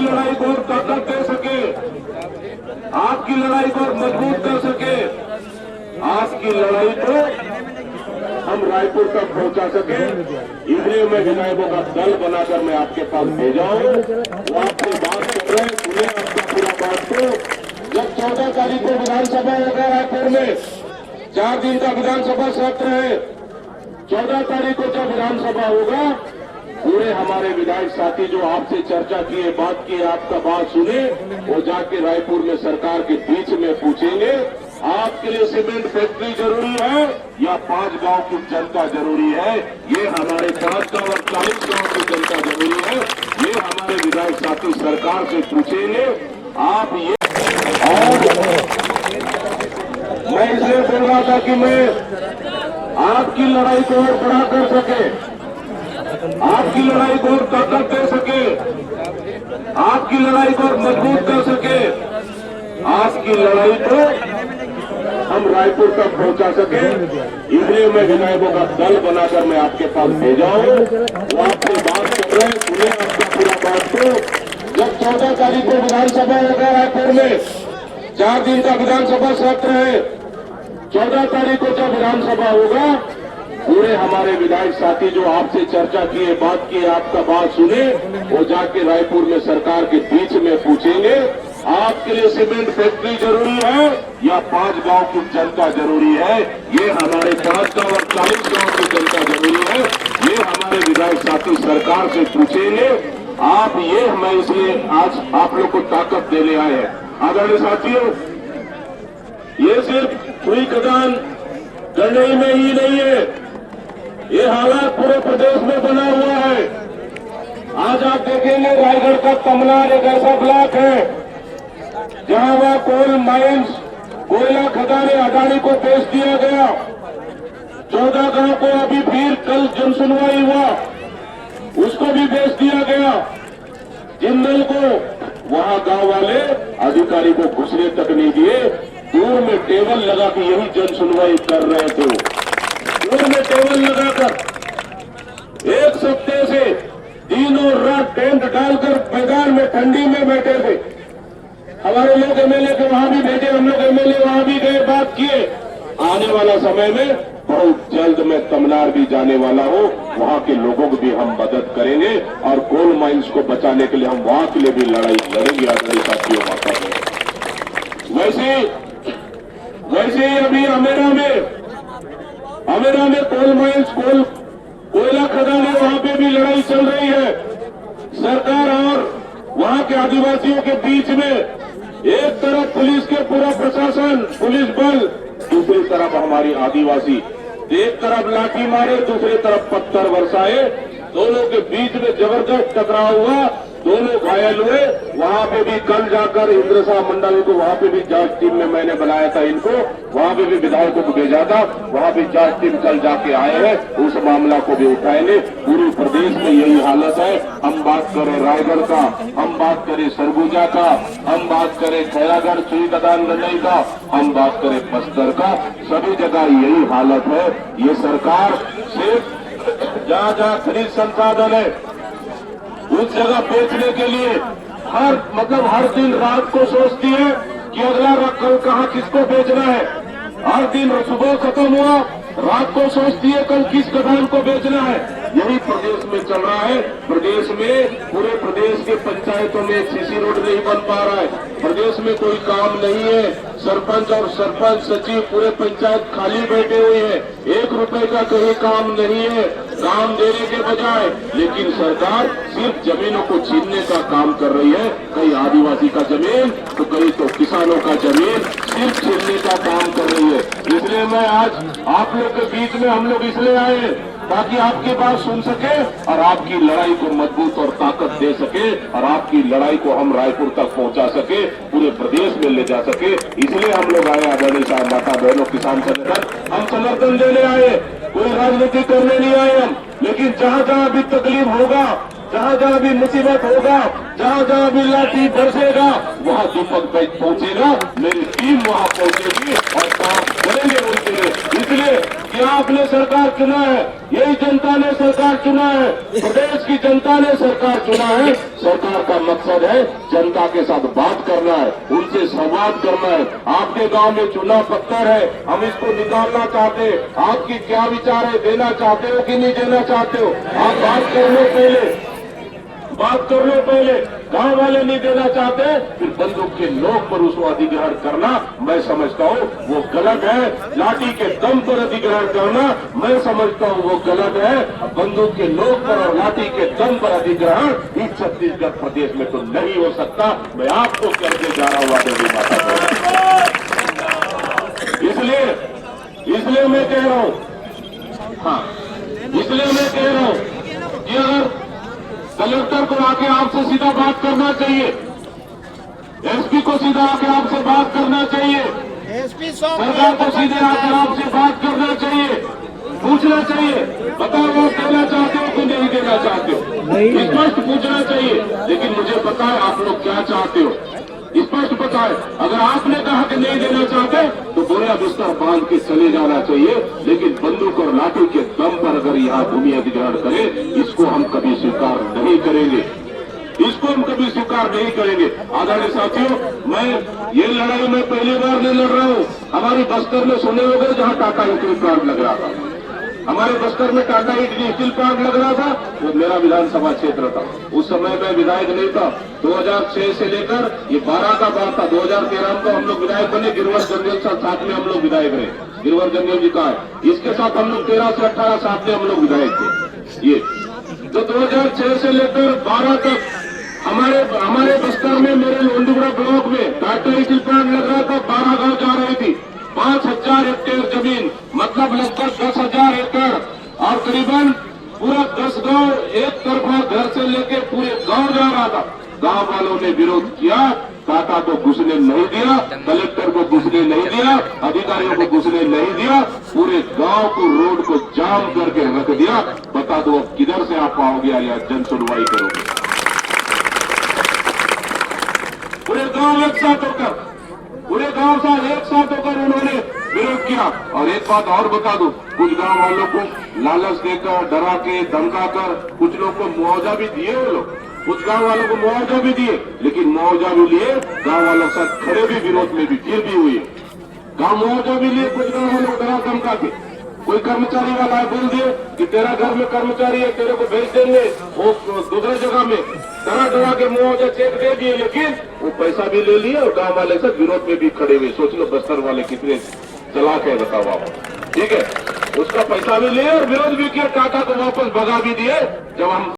लड़ाई को और ताकत दे सके, आपकी लड़ाई को और मजबूत कर सके, आज की लड़ाई को हम रायपुर तक पहुंचा सके, इसलिए मैं विधायकों का दल बनाकर मैं आपके पास भेजा हूं। वो आपसे बात कर रहे हैं, सुने आपका पूरा बात को। जब 14 तारीख को विधानसभा होगा रायपुर में, 4 दिन का विधानसभा सत्र है। 14 तारीख को जब विधानसभा होगा, पूरे हमारे विधायक साथी जो आपसे चर्चा किए, बात की, आपका बात सुने, वो जाके रायपुर में सरकार के बीच में पूछेंगे, आपके लिए सीमेंट फैक्ट्री जरूरी है या 5 गांव की जनता जरूरी है? ये हमारे 5 गांव और 40 गांव की जनता जरूरी है, ये हमारे विधायक साथी सरकार से पूछेंगे। आप ये, और मैं इसलिए बोल रहा था कि मैं आपकी लड़ाई को और बड़ा कर सके, आपकी लड़ाई को और ताकत दे सके, आपकी लड़ाई को और मजबूत कर सके, आज की लड़ाई को हम रायपुर तक पहुंचा सके, इसलिए मैं विधायकों का दल बनाकर मैं आपके पास भेजा हूं। वो आपसे बात कर रहे हैं, सुने आपका पूरा बात को। जब 14 तारीख को विधानसभा होगा रायपुर में, 4 दिन का विधानसभा सत्र है। 14 तारीख को जब विधानसभा होगा, पूरे हमारे विधायक साथी जो आपसे चर्चा किए, बात की, आपका बात सुने, वो जाके रायपुर में सरकार के बीच में पूछेंगे, आपके लिए सीमेंट फैक्ट्री जरूरी है या 5 गांव की जनता जरूरी है? ये हमारे 5 गांव और 40 गांव की जनता जरूरी है, ये हमारे विधायक साथी सरकार से पूछेंगे। आप ये, मैं इसलिए आज आप लोग को ताकत देने आए हैं। आदरणीय साथियों, ये सिर्फ हुई खदान गंडई में ही नहीं है, ये हालात पूरे प्रदेश में बना हुआ है। आज आप देखेंगे रायगढ़ का तमनार एक ऐसा ब्लॉक है जहां वह कोल माइंस, कोयला खदाने अडानी को बेच दिया गया। 14 गांव को अभी फिर कल जनसुनवाई हुआ, उसको भी बेच दिया गया। जिंदल को वहां गांव वाले अधिकारी को घुसने तक नहीं दिए, दूर में टेबल लगा के यही जनसुनवाई कर रहे थे। दूर में टेबल लगाकर 1 सप्ताह से दिन और रात टेंट डालकर मैदान में ठंडी में बैठे थे। हमारे लोग एमएलए के वहां भी भेजे, हम लोग एमएलए वहां भी गए, बात किए। आने वाला समय में बहुत जल्द मैं तमनार भी जाने वाला हूं, वहां के लोगों को भी हम मदद करेंगे और कोल माइंस को बचाने के लिए हम वहां के लिए भी लड़ाई लड़ेंगे। आदरणीय साथियों, माता वैसे ही अभी अमेरा में कोल माइंस, कोयला खदान है, वहां पे भी लड़ाई चल रही है। सरकार और वहां के आदिवासियों के बीच में एक तरफ पुलिस के पूरा प्रशासन, पुलिस बल, दूसरी तरफ हमारी आदिवासी, एक तरफ लाठी मारे, दूसरी तरफ पत्थर बरसाए, दोनों के बीच में जबरदस्त टकराव हुआ, दोनों घायल हुए। वहां पे भी कल जाकर इंद्र साहब मंडल को, वहां पे भी जांच टीम में मैंने बुलाया था इनको, वहां पे भी विधायकों को भेजा था, वहां भी जांच टीम कल जाके आए हैं, उस मामला को भी उठाएंगे। पूरे प्रदेश में यही हालत है। हम बात करें रायगढ़ का, हम बात करें सरगुजा का, हम बात करें खैरागढ़, सुईकदान गंडई का, हम बात करें बस्तर का, सभी जगह यही हालत है। ये सरकार सिर्फ जहां खनिज संसाधन है उस जगह बेचने के लिए हर दिन रात को सोचती है कि अगला कल कहाँ किसको बेचना है। हर दिन सुबह खत्म हुआ, रात को सोचती है कल किस खदान को बेचना है। यही प्रदेश में चल रहा है। प्रदेश में, पूरे प्रदेश के पंचायतों में सीसी रोड नहीं बन पा रहा है, प्रदेश में कोई काम नहीं है। सरपंच और सरपंच सचिव पूरे पंचायत खाली बैठे हुए हैं, 1 रुपए का कहीं काम नहीं है, काम देने के बजाय। लेकिन सरकार सिर्फ जमीनों को छीनने का काम कर रही है, कहीं आदिवासी का जमीन तो कहीं तो किसानों का जमीन सिर्फ छीनने का काम कर रही है। इसलिए मैं आज आप लोग के बीच में, हम लोग इसलिए आए ताकि आपकी बात सुन सके और आपकी लड़ाई को मजबूत और ताकत दे सके और आपकी लड़ाई को हम रायपुर तक पहुंचा सके, पूरे प्रदेश में ले जा सके। इसलिए हम लोग आए। आदरणीय साहब, माता बहनों, किसान संगठन, हम समर्थन देने आए, कोई राजनीति करने नहीं आए हम। लेकिन जहां जहां भी तकलीफ होगा, जहां जहां भी मुसीबत होगा, जहां जहां भी लाठी बरसेगा, वहां दीपक भाई पहुंचेगा, मेरी टीम वहां पहुंचेगी और काम करेंगे उनके लिए। इसलिए कि आपने सरकार चुना है, यही जनता ने सरकार चुना है, प्रदेश की जनता ने सरकार चुना है। सरकार का मकसद है जनता के साथ बात करना है, उनसे संवाद करना है। आपके गांव में चूना पत्थर है, हम इसको निकालना चाहते हैं। आपकी क्या विचार है, देना चाहते हो कि नहीं देना चाहते हो? आप बात कर लो पहले, गांव वाले नहीं देना चाहते, फिर बंदूक के नोक पर उसको अधिग्रहण करना मैं समझता हूं वो गलत है। लाठी के दम पर अधिग्रहण करना मैं समझता हूं वो गलत है। बंदूक के नोक पर और लाठी के दम पर अधिग्रहण इस छत्तीसगढ़ प्रदेश में तो नहीं हो सकता। मैं आपको करके जा रहा हूं देवी माता को। इसलिए मैं कह रहा हूं, हाँ, इसलिए मैं कह रहा हूं कि अगर कलेक्टर को आके आपसे सीधा बात करना चाहिए, एसपी को सीधा आके आपसे बात करना चाहिए, सरकार को सीधे आकर आपसे बात करना चाहिए, पूछना चाहिए, बताओ वो देना चाहते हो कि नहीं देना चाहते हो, स्पष्ट पूछना चाहिए। लेकिन मुझे पता है आप लोग क्या चाहते हो, स्पष्ट पता है। अगर आपने कहा कि नहीं देना चाहते तो बोरा बिस्तर बांध के चले जाना चाहिए, लेकिन बंदूक और लाठी के दम पर अगर यहाँ भूमि अधिग्रहण करे, इसको हम कभी स्वीकार नहीं करेंगे, इसको हम कभी स्वीकार नहीं करेंगे। आदरणीय साथियों, मैं ये लड़ाई में पहली बार नहीं लड़ रहा हूँ। हमारी बस्तर में सुने होंगे जहाँ टाटा स्टील प्लांट लग रहा था, हमारे बस्तर में टाटा स्टील प्लांट लग रहा था, वो मेरा विधानसभा क्षेत्र था। उस समय मैं विधायक नहीं था। 2006 से लेकर ये 12 का बात था, 2013 में तो हम लोग विधायक बने। गिरवर जंगल साथ में हम लोग विधायक रहे। गिरवर जंगल जी का है, इसके साथ हम लोग 13 से 18 साथ में हम लोग विधायक थे। ये तो 2006 से लेकर 12 तक हमारे बस्तर में, मेरे लोंडीगुड़ा ब्लॉक में टाटा स्टील प्लांट लग रहा था। 12 गांव जा रही थी, 5000 हेक्टेयर जमीन, मतलब लगभग 10,000 एकड़, और करीबन पूरा 10 गांव एक तरफा घर से लेके पूरे गांव जा रहा था। गांव वालों ने विरोध किया, टाटा को घुसने नहीं दिया, कलेक्टर को घुसने नहीं दिया, अधिकारियों को घुसने नहीं दिया, पूरे गांव को रोड को जाम करके रख दिया। बता दो अब किधर से आप आओगे या जन सुनवाई करोगे? पूरे गांव एक साथ होकर उन्होंने विरोध किया। और एक बात और बता दो, कुछ गांव वालों को लालच देकर, डरा के, धमका कर, कुछ लोग को मुआवजा भी दिए। वो लोग कुछ गांव वालों को मुआवजा भी दिए, लेकिन मुआवजा भी लिए, गांव वालों के साथ खड़े भी, विरोध में भी फिर भी हुए। गांव मुआवजा भी लिए, कुछ गांव वालों को डरा धमका के। कोई कर्मचारी वाला है, बोल दिए कि तेरा घर में कर्मचारी है, तेरे को भेज देंगे वो दूसरे जगह में, डरा के मुआवजा चेक दे दिए, लेकिन वो पैसा भी ले लिए और गांव वाले से विरोध में भी खड़े हुए। सोच लो बस्तर वाले कितने चलाक है, बताओ आप। ठीक है, उसका पैसा भी लिए और विरोध भी किया, टाटा को वापस भगा भी दिए। जब हम